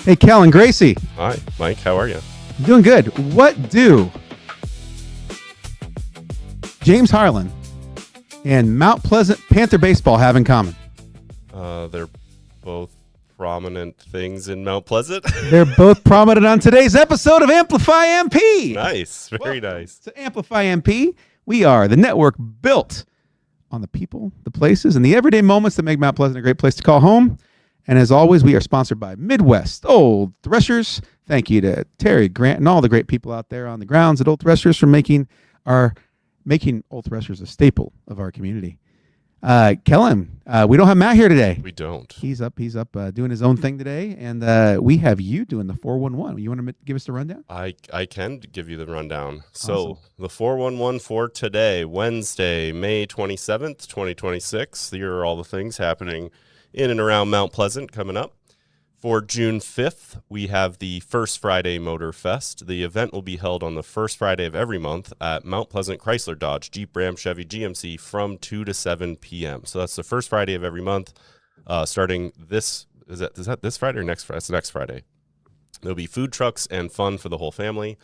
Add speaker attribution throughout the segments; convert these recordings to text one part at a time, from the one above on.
Speaker 1: Hey, Kellen Gracie.
Speaker 2: Hi, Mike. How are you?
Speaker 1: Doing good. What do James Harlan and Mount Pleasant Panther baseball have in common?
Speaker 2: They're both prominent things in Mount Pleasant.
Speaker 1: They're both prominent on today's episode of Amplify MP.
Speaker 2: Nice. Very nice.
Speaker 1: To Amplify MP, we are the network built on the people, the places, and the everyday moments that make Mount Pleasant a great place to call home. And as always, we are sponsored by Midwest Old Threshers. Thank you to Terry, Grant, and all the great people out there on the grounds at Old Threshers for making Old Threshers a staple of our community. Kellen, we don't have Matt here today.
Speaker 2: We don't.
Speaker 1: He's up doing his own thing today, and we have you doing the 411. You want to give us the rundown?
Speaker 2: I can give you the rundown.
Speaker 1: Awesome.
Speaker 2: So the 411 for today, Wednesday, May 27th, 2026. Here are all the things happening in and around Mount Pleasant coming up. For June 5th, we have the First Friday Motor Fest. The event will be held on the first Friday of every month at Mount Pleasant Chrysler Dodge Jeep Ram Chevy GMC from 2 to 7 p.m. So that's the first Friday of every month, starting is that this Friday or next Friday? It's next Friday. There'll be food trucks and fun for the whole family.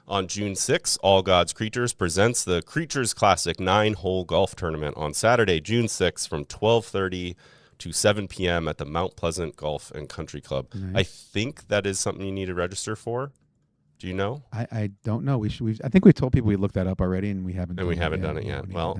Speaker 2: On June 6th, All God's Creatures presents the Creatures Classic 9-hole golf tournament on Saturday, June 6th from 12:30 to 7 p.m. at the Mount Pleasant Golf and Country Club. Nice. I think that is something you need to register for. Do you know?
Speaker 1: I don't know. I think we told people we looked that up already, and we haven't.
Speaker 2: And we haven't done it yet. Well,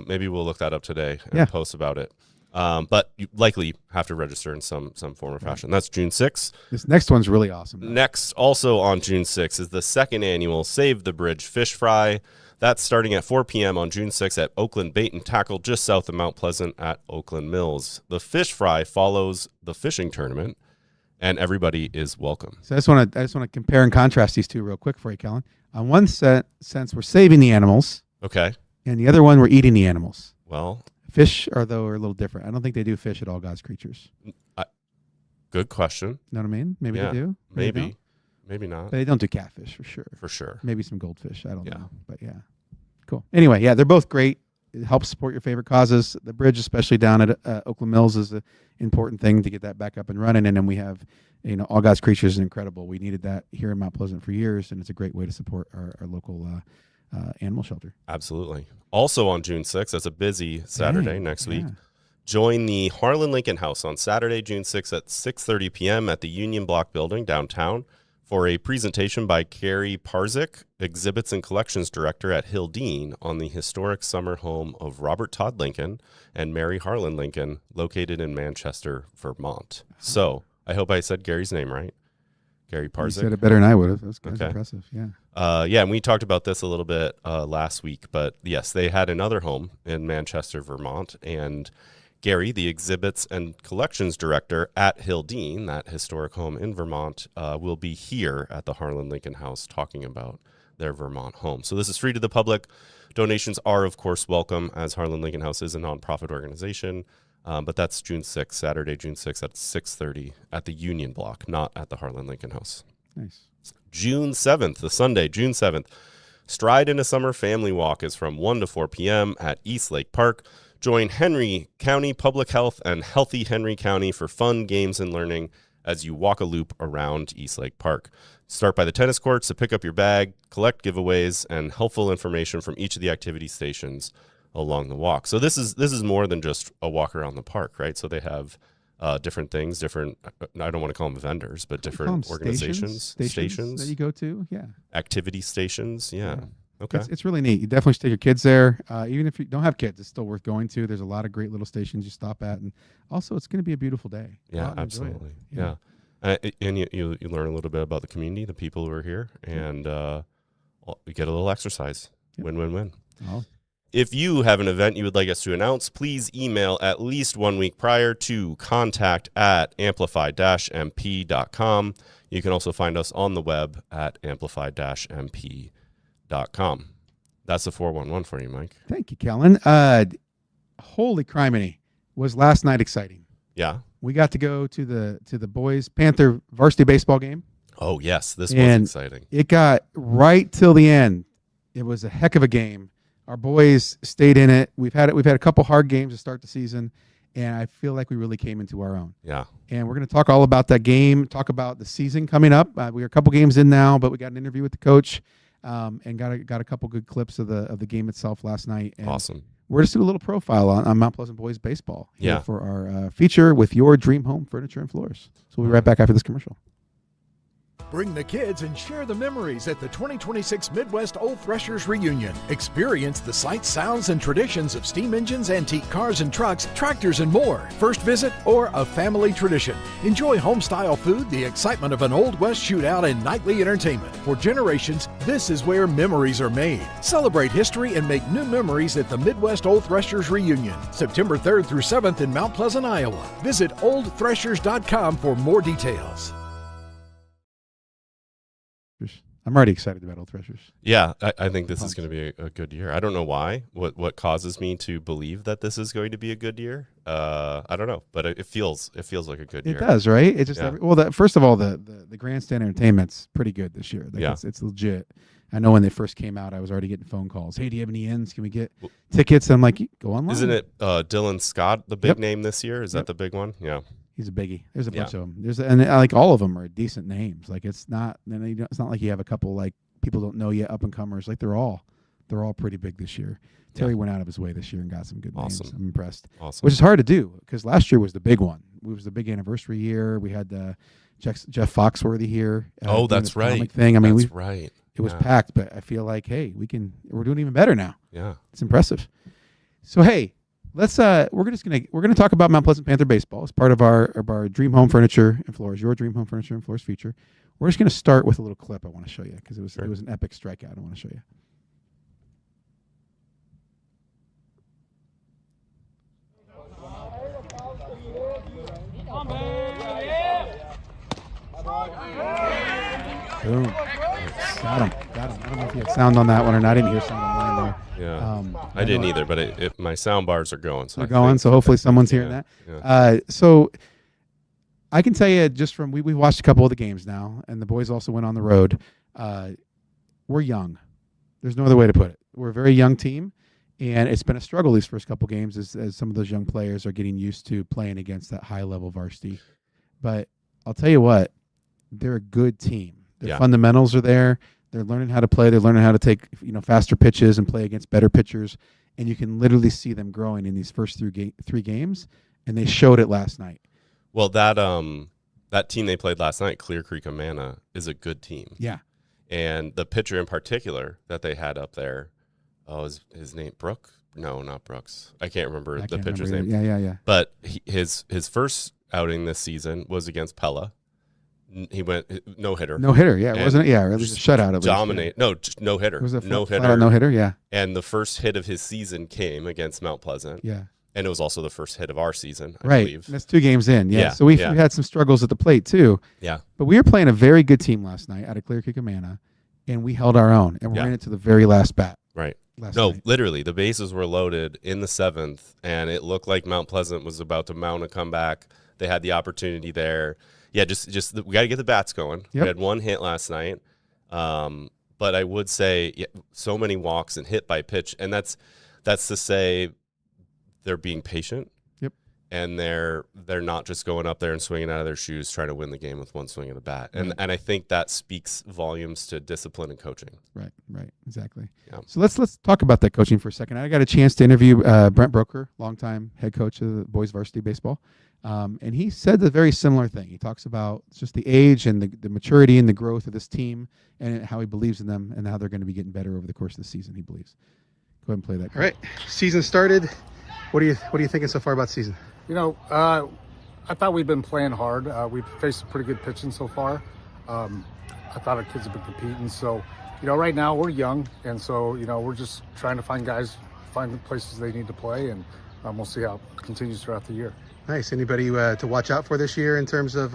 Speaker 2: maybe we'll look that up today and post about it. But you likely have to register in some form or fashion. That's June 6th.
Speaker 1: This next one's really awesome.
Speaker 2: Next, also on June 6th, is the second annual Save the Bridge Fish Fry. That's starting at 4 p.m. on June 6th at Oakland Bait and Tackle, just south of Mount Pleasant at Oakland Mills. The fish fry follows the fishing tournament, and everybody is welcome.
Speaker 1: So I just want to compare and contrast these two real quick for you, Kellen. On one sense, we're saving the animals.
Speaker 2: Okay.
Speaker 1: And the other one, we're eating the animals.
Speaker 2: Well,
Speaker 1: fish are a little different. I don't think they do fish at All God's Creatures.
Speaker 2: Good question.
Speaker 1: Know what I mean? Maybe they do.
Speaker 2: Maybe not.
Speaker 1: But they don't do catfish for sure.
Speaker 2: For sure.
Speaker 1: Maybe some goldfish. I don't know. But yeah. Cool. Anyway, they're both great. It helps support your favorite causes. The bridge, especially down at Oakland Mills, is an important thing to get that back up and running. And then we have, All God's Creatures is incredible. We needed that here in Mount Pleasant for years, and it's a great way to support our local animal shelter.
Speaker 2: Absolutely. Also on June 6th, that's a busy Saturday next week. Join the Harlan Lincoln House on Saturday, June 6th at 6:30 p.m. at the Union Block Building downtown for a presentation by Gary Parzik, Exhibits and Collections Director at Hildene, on the historic summer home of Robert Todd Lincoln and Mary Harlan Lincoln, located in Manchester, Vermont. So I hope I said Gary's name right. Gary Parzik.
Speaker 1: You said it better than I would have. That's impressive. Yeah.
Speaker 2: And we talked about this a little bit last week, but yes, they had another home in Manchester, Vermont, and Gary, the Exhibits and Collections Director at Hildene, that historic home in Vermont, will be here at the Harlan Lincoln House talking about their Vermont home. So this is free to the public. Donations are, of course, welcome, as Harlan Lincoln House is a nonprofit organization. But that's June 6th, Saturday, June 6th at 6:30 at the Union Block, not at the Harlan Lincoln House.
Speaker 1: Nice.
Speaker 2: June 7th, the Sunday, June 7th, Stride in a Summer Family Walk is from 1 to 4 p.m. at East Lake Park. Join Henry County Public Health and Healthy Henry County for fun, games, and learning as you walk a loop around East Lake Park. Start by the tennis courts to pick up your bag, collect giveaways, and helpful information from each of the activity stations along the walk. So this is more than just a walk around the park, right? So they have different things, I don't want to call them vendors, but different organizations, stations
Speaker 1: that you go to. Yeah.
Speaker 2: Activity stations. Yeah. Okay.
Speaker 1: It's really neat. You definitely should take your kids there. Even if you don't have kids, it's still worth going to. There's a lot of great little stations you stop at. And also, it's going to be a beautiful day.
Speaker 2: Yeah, absolutely. Yeah. And you learn a little bit about the community, the people who are here, and you get a little exercise. Yep. Win-win-win.
Speaker 1: Oh.
Speaker 2: If you have an event you would like us to announce, please email at least 1 week prior to contact@amplify-mp.com. You can also find us on the web at amplify-mp.com. That's the 411 for you, Mike.
Speaker 1: Thank you, Kellen. Holy criminy, was last night exciting.
Speaker 2: Yeah.
Speaker 1: We got to go to the boys Panther varsity baseball game.
Speaker 2: Oh, yes. This was exciting.
Speaker 1: It got right till the end. It was a heck of a game. Our boys stayed in it. We've had a couple hard games to start the season, And I feel like we really came into our own.
Speaker 2: Yeah.
Speaker 1: And we're going to talk all about that game, talk about the season coming up. We're a couple games in now, but we got an interview with the coach and got a couple good clips of the game itself last night. And
Speaker 2: Awesome.
Speaker 1: we're just doing a little profile on Mount Pleasant Boys baseball here
Speaker 2: Yeah.
Speaker 1: for our feature with your dream home furniture and floors. So we'll be right back after this commercial.
Speaker 3: Bring the kids and share the memories at the 2026 Midwest Old Threshers Reunion. Experience the sights, sounds, and traditions of steam engines, antique cars and trucks, tractors, and more. First visit or a family tradition. Enjoy home-style food, the excitement of an Old West shootout, and nightly entertainment. For generations, this is where memories are made. Celebrate history and make new memories at the Midwest Old Threshers Reunion, September 3rd through 7th in Mount Pleasant, Iowa. Visit oldthreshers.com for more details.
Speaker 1: I'm already excited about Old Threshers.
Speaker 2: Yeah, I think this is going to be a good year. I don't know why. What causes me to believe that this is going to be a good year? I don't know, but it feels like a good year.
Speaker 1: It does, right? It just
Speaker 2: Yeah.
Speaker 1: first of all, the grandstand entertainment's pretty good this year. Like
Speaker 2: Yeah.
Speaker 1: it's legit. I know when they first came out, I was already getting phone calls. Hey, do you have any ins? Can we get tickets? I'm like, go online.
Speaker 2: Isn't it Dylan Scott, the big
Speaker 1: Yep.
Speaker 2: name this year? Is
Speaker 1: Yep.
Speaker 2: that the big one? Yeah.
Speaker 1: He's a biggie. There's a
Speaker 2: Yeah.
Speaker 1: bunch of them. And like all of them are decent names. Like it's not like you have a couple like people don't know yet, up and comers. Like they're all pretty big this year. Terry went out of his way this year and got some good names.
Speaker 2: Awesome.
Speaker 1: I'm impressed.
Speaker 2: Awesome.
Speaker 1: Which is hard to do because last year was the big one. It was the big anniversary year. We had Jeff Foxworthy here.
Speaker 2: Oh,
Speaker 1: doing
Speaker 2: that's
Speaker 1: his comic
Speaker 2: right.
Speaker 1: Thing. I mean,
Speaker 2: That's right.
Speaker 1: it was
Speaker 2: Yeah.
Speaker 1: packed, but I feel like, hey, we're doing even better now.
Speaker 2: Yeah.
Speaker 1: It's impressive. So hey, let's we're gonna talk about Mount Pleasant Panther baseball as part of our Dream Home Furniture and Floors, your Dream Home Furniture and Floors feature. We're just gonna start with a little clip I want to show you because it was an epic strikeout. I want to show you. Boom. Got him. I don't know if you had sound on that one or not. I didn't hear sound online there.
Speaker 2: Yeah. I didn't either, but my sound bars are going. So
Speaker 1: They're going, so hopefully someone's hearing that.
Speaker 2: Yeah.
Speaker 1: So I can tell you just from we watched a couple of the games now, and the boys also went on the road. We're young. There's no other way to put it. We're a very young team, and it's been a struggle these first couple games as some of those young players are getting used to playing against that high-level varsity. But I'll tell you what, they're a good team. Their fundamentals are there. They're learning how to play. They're learning how to take faster pitches and play against better pitchers. And you can literally see them growing in these first three games, and they showed it last night.
Speaker 2: Well, that team they played last night, Clear Creek Amana, is a good team.
Speaker 1: Yeah.
Speaker 2: And the pitcher in particular that they had up there, his name Brooke? No, not Brooks. I can't remember the pitcher's name.
Speaker 1: Yeah.
Speaker 2: But his first outing this season was against Pella. He went no hitter.
Speaker 1: No hitter, yeah. It wasn't it was a shutout at least.
Speaker 2: Dominate. No, just no hitter.
Speaker 1: It was a
Speaker 2: no
Speaker 1: hitter, yeah.
Speaker 2: And the first hit of his season came against Mount Pleasant.
Speaker 1: Yeah.
Speaker 2: And it was also the first hit of our season, I
Speaker 1: right.
Speaker 2: believe.
Speaker 1: That's 2 games in. Yeah.
Speaker 2: Yeah,
Speaker 1: So we
Speaker 2: yeah.
Speaker 1: had some struggles at the plate too.
Speaker 2: Yeah.
Speaker 1: But we were playing a very good team last night out of Clear Creek Amana, and we held our own, and we ran it to the very last bat.
Speaker 2: Right.
Speaker 1: Last
Speaker 2: No,
Speaker 1: night.
Speaker 2: literally, the bases were loaded in the 7th, and it looked like Mount Pleasant was about to mount a comeback. They had the opportunity there. Yeah, just we got to get the bats going.
Speaker 1: Yep.
Speaker 2: We had 1 hit last night, but I would say so many walks and hit by pitch, and that's to say they're being patient.
Speaker 1: Yep.
Speaker 2: And they're not just going up there and swinging out of their shoes trying to win the game with 1 swing of the bat, and I think that speaks volumes to discipline and coaching.
Speaker 1: Right, exactly.
Speaker 2: Yeah.
Speaker 1: So let's talk about that coaching for a second. I got a chance to interview Brent Broker, longtime head coach of the boys varsity baseball, and he said the very similar thing. He talks about just the age and the maturity and the growth of this team, and how he believes in them, and how they're going to be getting better over the course of the season. He believes. Go ahead and play that. All right, season started. What are you thinking so far about the season?
Speaker 4: I thought we've been playing hard. We've faced pretty good pitching so far. I thought our kids have been competing. So, right now we're young, and so, we're just trying to find the places they need to play, and we'll see how it continues throughout the year.
Speaker 1: Nice. Anybody to watch out for this year in terms of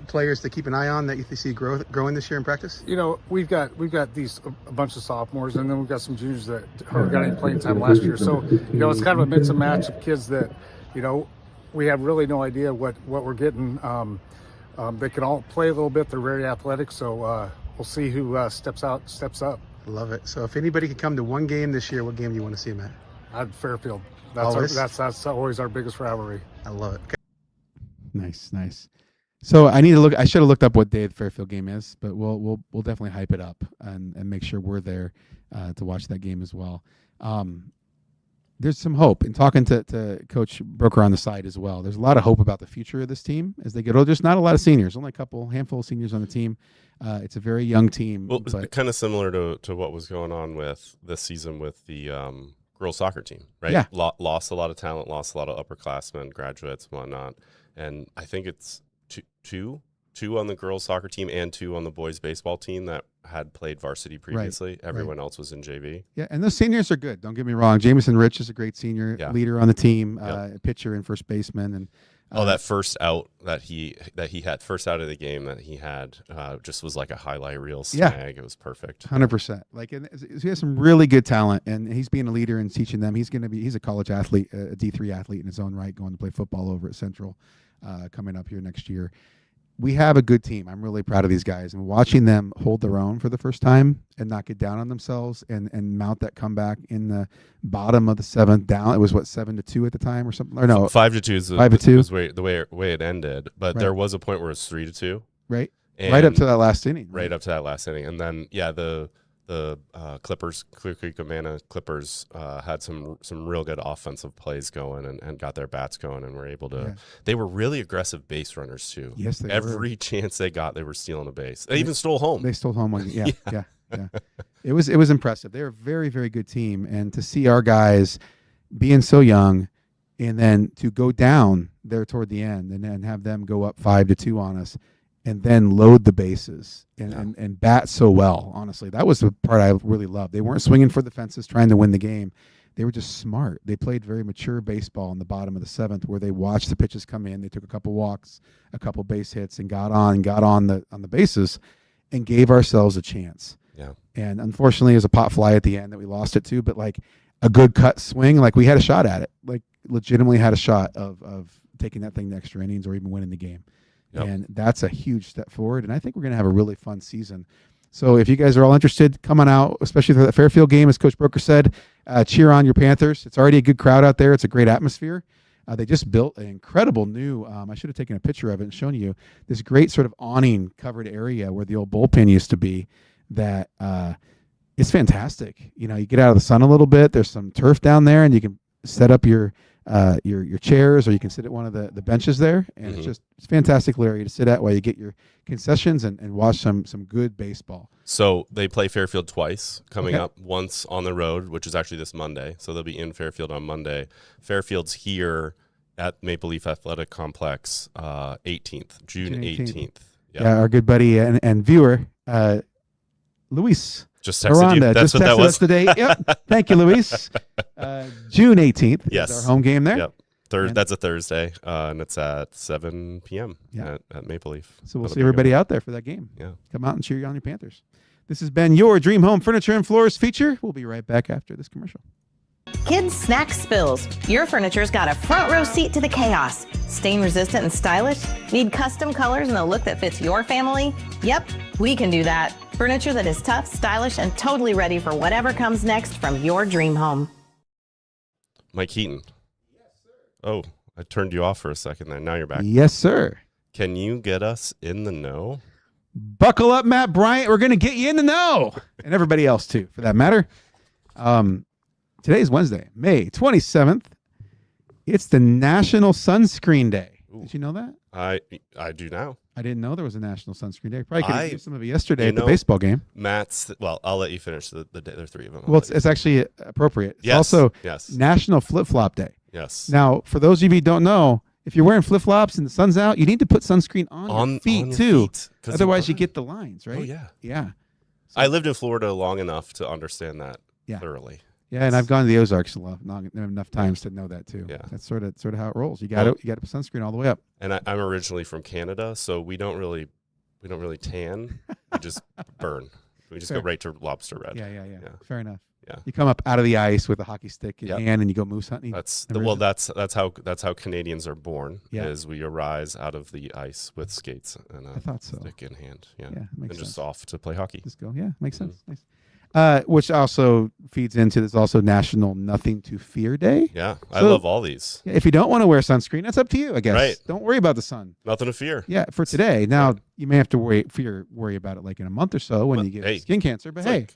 Speaker 1: players to keep an eye on that you see growing this year in practice?
Speaker 4: We've got a bunch of sophomores, and then we've got some juniors that got any playing time last year. So, it's kind of a mix and match of kids that, we have really no idea what we're getting. They can all play a little bit. They're very athletic, so we'll see who steps up.
Speaker 1: Love it. So if anybody could come to one game this year, what game do you want to see them at?
Speaker 4: Fairfield.
Speaker 5: Always?
Speaker 4: That's always our biggest rivalry.
Speaker 5: I love it.
Speaker 1: Nice. So I need to look. I should have looked up what day the Fairfield game is, but we'll definitely hype it up and make sure we're there to watch that game as well. There's some hope in talking to Coach Broker on the side as well. There's a lot of hope about the future of this team as they get older. There's not a lot of seniors, only a handful of seniors on the team. It's a very young team.
Speaker 2: Well, kind of similar to what was going on with this season with the girls soccer team, right?
Speaker 1: Yeah.
Speaker 2: Lost a lot of talent, lost a lot of upperclassmen, graduates, whatnot. And I think it's two on the girls soccer team and 2 on the boys baseball team that had played varsity previously. Everyone else was in JV.
Speaker 1: Yeah, and those seniors are good. Don't get me wrong. Jameson Rich is a great senior leader on the team, pitcher and first baseman. And
Speaker 2: that first out that he had, first out of the game that he had, just was like a highlight reel snag. It was perfect.
Speaker 1: 100%. Like, and he has some really good talent, and he's being a leader and teaching them. He's a college athlete, a D3 athlete in his own right, going to play football over at Central, coming up here next year. We have a good team. I'm really proud of these guys, and watching them hold their own for the first time and not get down on themselves and mount that comeback in the bottom of the 7th down. It was 7-2 at the time or something, or no,
Speaker 2: 5-2 is
Speaker 1: 5-2
Speaker 2: was the way it ended. But there was a point where it was 3-2,
Speaker 1: right?
Speaker 2: And
Speaker 1: right up to that last inning.
Speaker 2: Right up to that last inning, and then the Clippers, Clear Creek Amana Clippers, had some real good offensive plays going and got their bats going and were able to. Yeah. They were really aggressive base runners too.
Speaker 1: Yes, they
Speaker 2: Every chance they got, they were stealing a base. They even stole home.
Speaker 1: They stole home one. Yeah. It was impressive. They're a very, very good team, and to see our guys being so young, and then to go down there toward the end, and then have them go up 5-2 on us. And then load the bases and bat so well. Honestly, that was the part I really loved. They weren't swinging for the fences trying to win the game. They were just smart. They played very mature baseball in the bottom of the 7th, where they watched the pitches come in. They took a couple walks, a couple base hits, and got on the bases, and gave ourselves a chance.
Speaker 2: Yeah.
Speaker 1: And unfortunately, it was a pop fly at the end that we lost it to. But like a good cut swing, like we had a shot at it. Like legitimately had a shot of taking that thing to extra innings or even winning the game. Yep. And that's a huge step forward. And I think we're going to have a really fun season. So if you guys are all interested, come on out, especially for the Fairfield game, as Coach Broker said, cheer on your Panthers. It's already a good crowd out there. It's a great atmosphere. They just built an incredible new, I should have taken a picture of it and shown you, this great sort of awning covered area where the old bullpen used to be that it's fantastic. You know, you get out of the sun a little bit. There's some turf down there, and you can set up your chairs, or you can sit at one of the benches there, and it's a fantastic area to sit at while you get your concessions and watch some good baseball.
Speaker 2: So they play Fairfield twice coming up, once on the road, which is actually this Monday. So they'll be in Fairfield on Monday. Fairfield's here at Maple Leaf Athletic Complex, June 18th.
Speaker 1: Yeah, our good buddy and viewer, Luis.
Speaker 2: Just texted you. That's what that was.
Speaker 1: Us today. Yep. Thank you, Luis. June 18th is our home game there.
Speaker 2: Yep. That's a Thursday, and it's at 7 p.m. At Maple Leaf.
Speaker 1: So we'll see everybody out there for that game.
Speaker 2: Yeah.
Speaker 1: Come out and cheer on your Panthers. This has been your Dream Home Furniture and Floors feature. We'll be right back after this commercial.
Speaker 6: Kids Snack Spills. Your furniture's got a front row seat to the chaos. Stain resistant and stylish? Need custom colors and a look that fits your family? Yep, we can do that. Furniture that is tough, stylish, and totally ready for whatever comes next from your dream home.
Speaker 2: Mike Heaton. Yes, sir. Oh, I turned you off for a second there. Now you're back.
Speaker 1: Yes, sir.
Speaker 2: Can you get us in the know?
Speaker 1: Buckle up, Matt Bryant. We're going to get you in the know. And everybody else, too, for that matter. Today's Wednesday, May 27th. It's the National Sunscreen Day. Ooh. Did you know that?
Speaker 2: I do now.
Speaker 1: I didn't know there was a National Sunscreen Day. Probably could have used some of it yesterday at the baseball game.
Speaker 2: I'll let you finish the day. There are 3 of them.
Speaker 1: Well, it's actually appropriate. It's also National Flip-Flop Day.
Speaker 2: Yes.
Speaker 1: Now, for those of you who don't know, if you're wearing flip-flops and the sun's out, you need to put sunscreen on your feet, too. Otherwise, you get the lines, right?
Speaker 2: Oh, yeah.
Speaker 1: Yeah. So,
Speaker 2: I lived in Florida long enough to understand that thoroughly.
Speaker 1: Yeah, and I've gone to the Ozarks enough times to know that too.
Speaker 2: Yeah,
Speaker 1: that's sort of how it rolls. You got to put sunscreen all the way up.
Speaker 2: And I'm originally from Canada, so we don't really tan. We just burn. We just go right to lobster red.
Speaker 1: Yeah. Fair enough.
Speaker 2: Yeah.
Speaker 1: You come up out of the ice with a hockey stick in hand, and you go moose hunting.
Speaker 2: That's how Canadians are born. Yeah. Is we arise out of the ice with skates and a stick in hand. Yeah.
Speaker 1: Makes
Speaker 2: sense.
Speaker 1: Just
Speaker 2: off to play hockey.
Speaker 1: Just go. Yeah, makes sense. Nice. Which also feeds into this also National Nothing to Fear Day.
Speaker 2: Yeah, I
Speaker 1: So-
Speaker 2: love all these.
Speaker 1: If you don't want to wear sunscreen, that's up to you, I guess.
Speaker 2: Right.
Speaker 1: Don't worry about the sun.
Speaker 2: Nothing to fear.
Speaker 1: Yeah, for today. Now you may have to worry about it like in a month or so when
Speaker 2: Well,
Speaker 1: you get
Speaker 2: hey,
Speaker 1: skin cancer. But hey,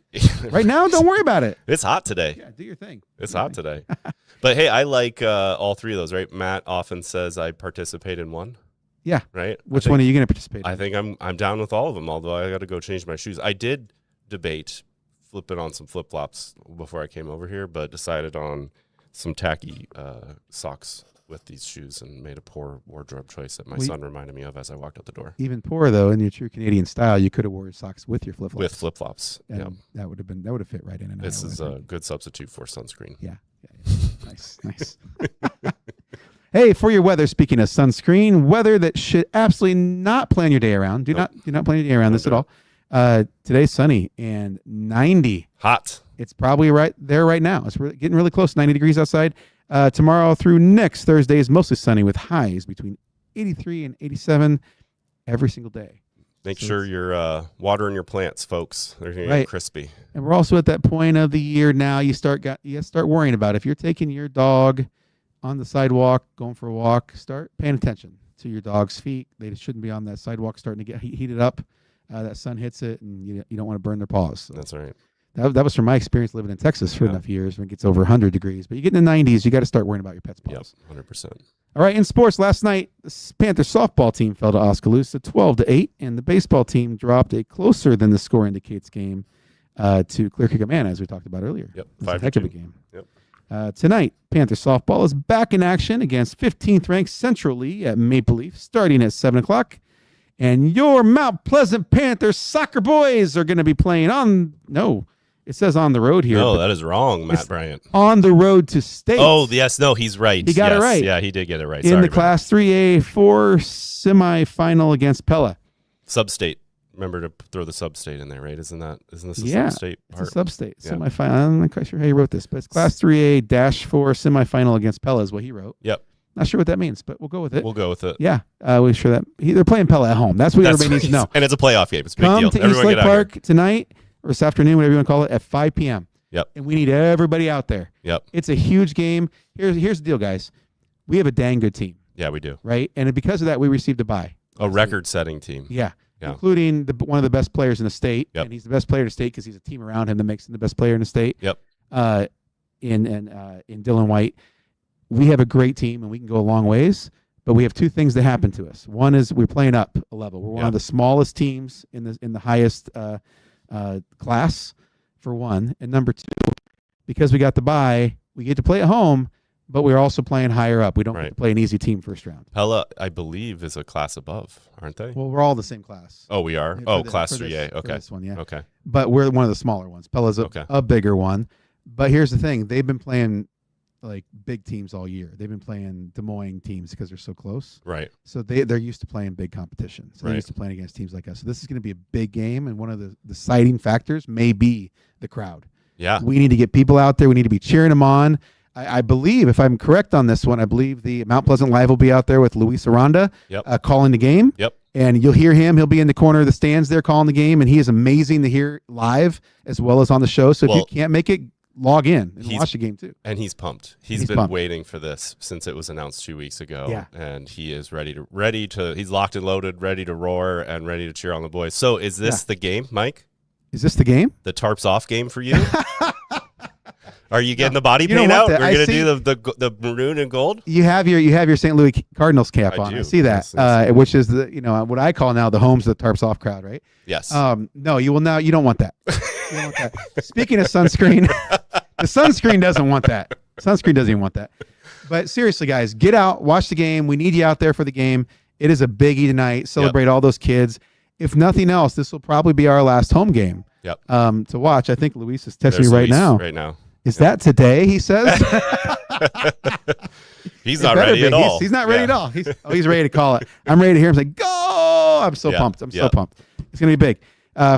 Speaker 2: Like-
Speaker 1: right now, don't worry about it.
Speaker 2: It's hot today.
Speaker 1: Yeah, do your thing.
Speaker 2: It's
Speaker 1: Do your
Speaker 2: hot
Speaker 1: thing.
Speaker 2: today. But hey, I like all three of those, right? Matt often says I participate in one.
Speaker 1: Yeah.
Speaker 2: Right?
Speaker 1: Which one are you going to participate in?
Speaker 2: I think I'm down with all of them, although I got to go change my shoes. I did debate flipping on some flip-flops before I came over here, but decided on some tacky socks with these shoes and made a poor wardrobe choice that my son reminded me of as I walked out the door.
Speaker 1: Even poorer though, in your true Canadian style, you could have worn socks with your flip flops.
Speaker 2: With flip-flops. Yeah.
Speaker 1: That would have fit right in.
Speaker 2: This
Speaker 1: Iowa,
Speaker 2: is
Speaker 1: I
Speaker 2: a
Speaker 1: think.
Speaker 2: good substitute for sunscreen.
Speaker 1: Yeah. Nice. Hey, for your weather, speaking of sunscreen, weather that should absolutely not plan your day around. Do not plan your day around this at all. Today's sunny and 90.
Speaker 2: Hot.
Speaker 1: It's probably right there right now. It's getting really close, 90 degrees outside. Tomorrow through next Thursday is mostly sunny with highs between 83 and 87 every single day.
Speaker 2: Make
Speaker 1: So
Speaker 2: sure you're watering your plants, folks. They're going to get crispy.
Speaker 1: And we're also at that point of the year now. You start worrying about if you're taking your dog on the sidewalk, going for a walk. Start paying attention to your dog's feet. They shouldn't be on that sidewalk starting to get heated up. That sun hits it, and you don't want to burn their paws. So
Speaker 2: That's right.
Speaker 1: that was from my experience living in Texas for enough years when it gets over 100 degrees. But you get in the 90s, you got to start worrying about your pet's paws.
Speaker 2: Yep, 100%.
Speaker 1: All right, in sports, last night, the Panthers softball team fell to Oskaloosa 12-8, and the baseball team dropped a closer than the score indicates game to Clear Creek Amana, as we talked about earlier.
Speaker 2: Yep,
Speaker 1: It was a
Speaker 2: 5-2.
Speaker 1: heck of a game.
Speaker 2: Yep.
Speaker 1: Tonight, Panther softball is back in action against 15th ranked Central Lee at Maple Leaf, starting at 7 o'clock. And your Mount Pleasant Panthers soccer boys are going to be playing it says on the road here.
Speaker 2: No,
Speaker 1: but
Speaker 2: that is wrong, Matt
Speaker 1: it's
Speaker 2: Bryant.
Speaker 1: on the road to state.
Speaker 2: Oh, yes. No, he's right.
Speaker 1: He got it
Speaker 2: Yes,
Speaker 1: right.
Speaker 2: Yeah, he did get it right.
Speaker 1: in
Speaker 2: Sorry,
Speaker 1: the
Speaker 2: Matt.
Speaker 1: Class 3A4 semifinal against Pella.
Speaker 2: Sub-state. Remember to throw the sub-state in there, right? Isn't this a
Speaker 1: Yeah,
Speaker 2: sub-state
Speaker 1: It's
Speaker 2: part?
Speaker 1: a sub-state
Speaker 2: Yeah.
Speaker 1: semifinal. I'm not quite sure how he wrote this, but it's Class 3A-4 semifinal against Pella is what he wrote.
Speaker 2: Yep.
Speaker 1: Not sure what that means, but we'll go with it.
Speaker 2: We'll go with it.
Speaker 1: Yeah, we're sure that they're playing Pella at home. That's what everybody needs to know.
Speaker 2: And it's a playoff game. It's a big
Speaker 1: Come
Speaker 2: deal.
Speaker 1: to
Speaker 2: Everyone
Speaker 1: Eastlake
Speaker 2: get out here.
Speaker 1: Park tonight or this afternoon, whatever you want to call it, at 5 p.m.
Speaker 2: Yep.
Speaker 1: And we need everybody out there.
Speaker 2: Yep.
Speaker 1: It's a huge game. Here's the deal, guys. We have a dang good team,
Speaker 2: Yeah, we do.
Speaker 1: right? And because of that, we received a bye.
Speaker 2: A record-setting team.
Speaker 1: Yeah.
Speaker 2: Yeah.
Speaker 1: Including one of the best players in the state.
Speaker 2: Yep.
Speaker 1: And he's the best player in the state because he's a team around him that makes him the best player in the state.
Speaker 2: Yep.
Speaker 1: In Dylan White. We have a great team and we can go a long ways, but we have two things that happen to us. One is we're playing up a level. We're one of the smallest teams in the highest class, for one. And number two, because we got the bye, we get to play at home, but we're also playing higher up. We don't get to play an easy team first round.
Speaker 2: Pella, I believe, is a class above, aren't they?
Speaker 1: Well, we're all the same class.
Speaker 2: Oh, we are?
Speaker 1: For
Speaker 2: Oh,
Speaker 1: this-
Speaker 2: Class
Speaker 1: for this-
Speaker 2: 3A.
Speaker 1: for
Speaker 2: Okay.
Speaker 1: this one, yeah.
Speaker 2: Okay.
Speaker 1: But we're one of the smaller ones. Pella's a bigger one. But here's the thing. They've been playing like big teams all year. They've been playing Des Moines teams because they're so close.
Speaker 2: Right.
Speaker 1: So they're used to playing big competition. So they're
Speaker 2: Right.
Speaker 1: used to playing against teams like us. So this is going to be a big game, and one of the deciding factors may be the crowd.
Speaker 2: Yeah.
Speaker 1: We need to get people out there. We need to be cheering them on. I believe, if I'm correct on this one, I believe the Mount Pleasant Live will be out there with Luis Aranda calling the game.
Speaker 2: Yep.
Speaker 1: And you'll hear him. He'll be in the corner of the stands there calling the game, and he is amazing to hear live as well as on the show. So if you can't make it, log in and watch the game too.
Speaker 2: And he's pumped. He's been waiting for this since it was announced 2 weeks ago.
Speaker 1: Yeah.
Speaker 2: And he is ready to he's locked and loaded, ready to roar and ready to cheer on the boys. So is this the game, Mike?
Speaker 1: Is this the game?
Speaker 2: The tarps off game for you? Are you getting the body paint
Speaker 1: what,
Speaker 2: out?
Speaker 1: that-
Speaker 2: We're
Speaker 1: I
Speaker 2: gonna
Speaker 1: see-
Speaker 2: do the maroon and gold?
Speaker 1: You have your St. Louis Cardinals cap
Speaker 2: I
Speaker 1: on.
Speaker 2: do.
Speaker 1: I see that,
Speaker 2: Yes,
Speaker 1: which is what I call now the homes of the tarps off crowd, right?
Speaker 2: Yes.
Speaker 1: No, you will now. You don't want that. You don't want that. Speaking of sunscreen, the sunscreen doesn't want that. Sunscreen doesn't even want that. But seriously, guys, get out, watch the game. We need you out there for the game. It is a biggie tonight. Celebrate all those kids. If nothing else, this will probably be our last home game.
Speaker 2: Yep.
Speaker 1: To watch. I think Luis is texting
Speaker 2: There's
Speaker 1: me right
Speaker 2: Luis
Speaker 1: now.
Speaker 2: Right now.
Speaker 1: Is that today? He says.
Speaker 2: He's
Speaker 1: It
Speaker 2: not
Speaker 1: better
Speaker 2: ready
Speaker 1: be.
Speaker 2: at all.
Speaker 1: He's not ready at all. He's ready to call it. I'm ready to hear him say, "Go!" I'm so pumped. I'm so pumped. It's gonna be big.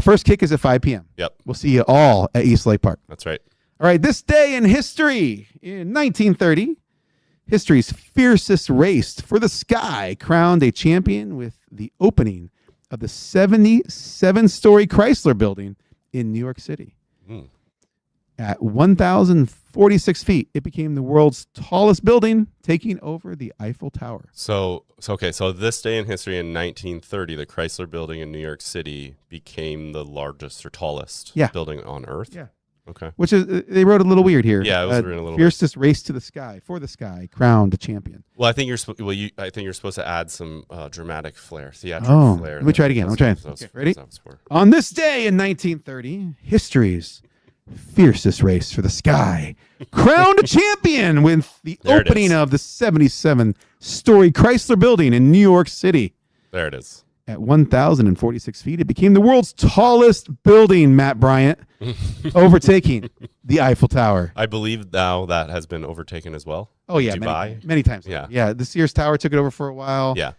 Speaker 1: First kick is at 5 p.m.
Speaker 2: Yep.
Speaker 1: We'll see you all at Eastlake Park.
Speaker 2: That's right.
Speaker 1: All right. This day in history, in 1930, history's fiercest race for the sky crowned a champion with the opening of the 77-story Chrysler Building in New York City.
Speaker 2: Mm.
Speaker 1: At 1,046 feet, it became the world's tallest building, taking over the Eiffel Tower.
Speaker 2: So this day in history in 1930, the Chrysler Building in New York City became the largest or tallest building on Earth.
Speaker 1: Yeah.
Speaker 2: Okay.
Speaker 1: Which is, they wrote a little weird here.
Speaker 2: Yeah, it was written a little
Speaker 1: fiercest race to the sky, for the sky, crowned a champion.
Speaker 2: Well, I think you're supposed to add some dramatic flair, theatrical flair.
Speaker 1: Let me try it again. Okay, ready? On this day in 1930, history's fiercest race for the sky crowned a champion with the opening of the 77-story Chrysler Building in New York City.
Speaker 2: There it is.
Speaker 1: At 1,046 feet, it became the world's tallest building, Matt Bryant, overtaking the Eiffel Tower.
Speaker 2: I believe now that has been overtaken as well.
Speaker 1: Oh yeah, many times. Yeah. The Sears Tower took it over for a while.
Speaker 2: Yeah.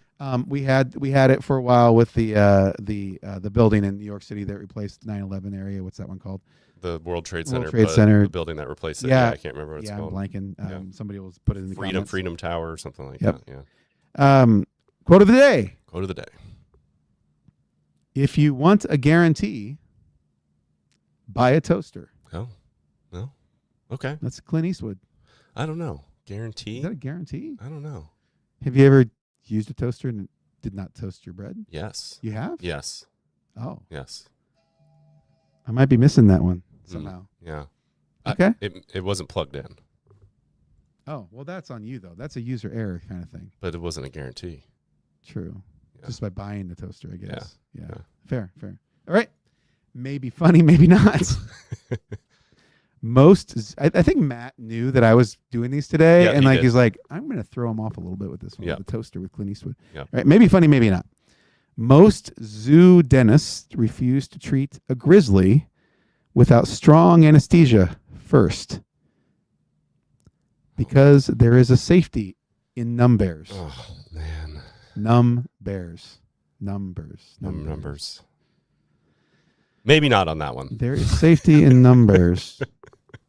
Speaker 1: We had it for a while with the building in New York City that replaced 9/11 area. What's that one called?
Speaker 2: The World Trade
Speaker 1: World
Speaker 2: Center.
Speaker 1: Trade Center.
Speaker 2: The building that replaced it. Yeah, I can't remember what it's called.
Speaker 1: I'm blanking. Somebody will put it in the comments.
Speaker 2: Freedom Tower or something like that. Yeah.
Speaker 1: Quote of the day.
Speaker 2: Quote of the day.
Speaker 1: If you want a guarantee, buy a toaster.
Speaker 2: Oh, no. Okay.
Speaker 1: That's Clint Eastwood.
Speaker 2: I don't know. Guarantee?
Speaker 1: Is that a guarantee?
Speaker 2: I don't know.
Speaker 1: Have you ever used a toaster and it did not toast your bread?
Speaker 2: Yes.
Speaker 1: You have?
Speaker 2: Yes.
Speaker 1: Oh.
Speaker 2: Yes.
Speaker 1: I might be missing that one somehow.
Speaker 2: Yeah.
Speaker 1: Okay.
Speaker 2: It wasn't plugged in.
Speaker 1: Oh, well, that's on you, though. That's a user error kind of thing.
Speaker 2: But it wasn't a guarantee.
Speaker 1: True.
Speaker 2: Yeah.
Speaker 1: Just by buying the toaster, I guess. Yeah.
Speaker 2: Yeah.
Speaker 1: Fair. All right. Maybe funny, maybe not. I think Matt knew that I was doing these today,
Speaker 2: Yeah,
Speaker 1: and
Speaker 2: he did.
Speaker 1: he's like, I'm going to throw him off a little bit with this one,
Speaker 2: Yeah.
Speaker 1: the toaster with Clint Eastwood.
Speaker 2: Yeah.
Speaker 1: All right. Maybe funny, maybe not. Most zoo dentists refuse to treat a grizzly without strong anesthesia first because there is a safety in numb bears.
Speaker 2: Oh, man.
Speaker 1: Numb bears. Numbers.
Speaker 2: Maybe not on that one.
Speaker 1: There is safety in numbers.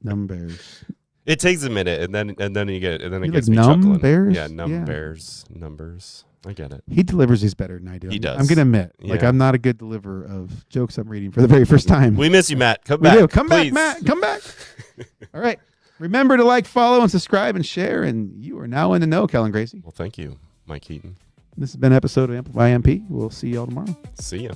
Speaker 1: Numbers.
Speaker 2: It takes a minute, and then you get, and then it
Speaker 1: You
Speaker 2: gets
Speaker 1: like
Speaker 2: me
Speaker 1: numb
Speaker 2: chuckling.
Speaker 1: bears?
Speaker 2: Yeah, numb
Speaker 1: Yeah.
Speaker 2: bears, numbers. I get it.
Speaker 1: He delivers these better than I do.
Speaker 2: He does.
Speaker 1: I'm going to admit, like,
Speaker 2: Yeah.
Speaker 1: I'm not a good deliverer of jokes I'm reading for the very first time.
Speaker 2: We miss you, Matt. Come
Speaker 1: We
Speaker 2: back.
Speaker 1: do. Come
Speaker 2: please.
Speaker 1: back, Matt. Come back. All right. Remember to like, follow, and subscribe, and share. And you are now in the know, Kellen Gracie.
Speaker 2: Well, thank you, Mike Heaton.
Speaker 1: This has been an episode of Amplify MP. We'll see you all tomorrow.
Speaker 2: See ya.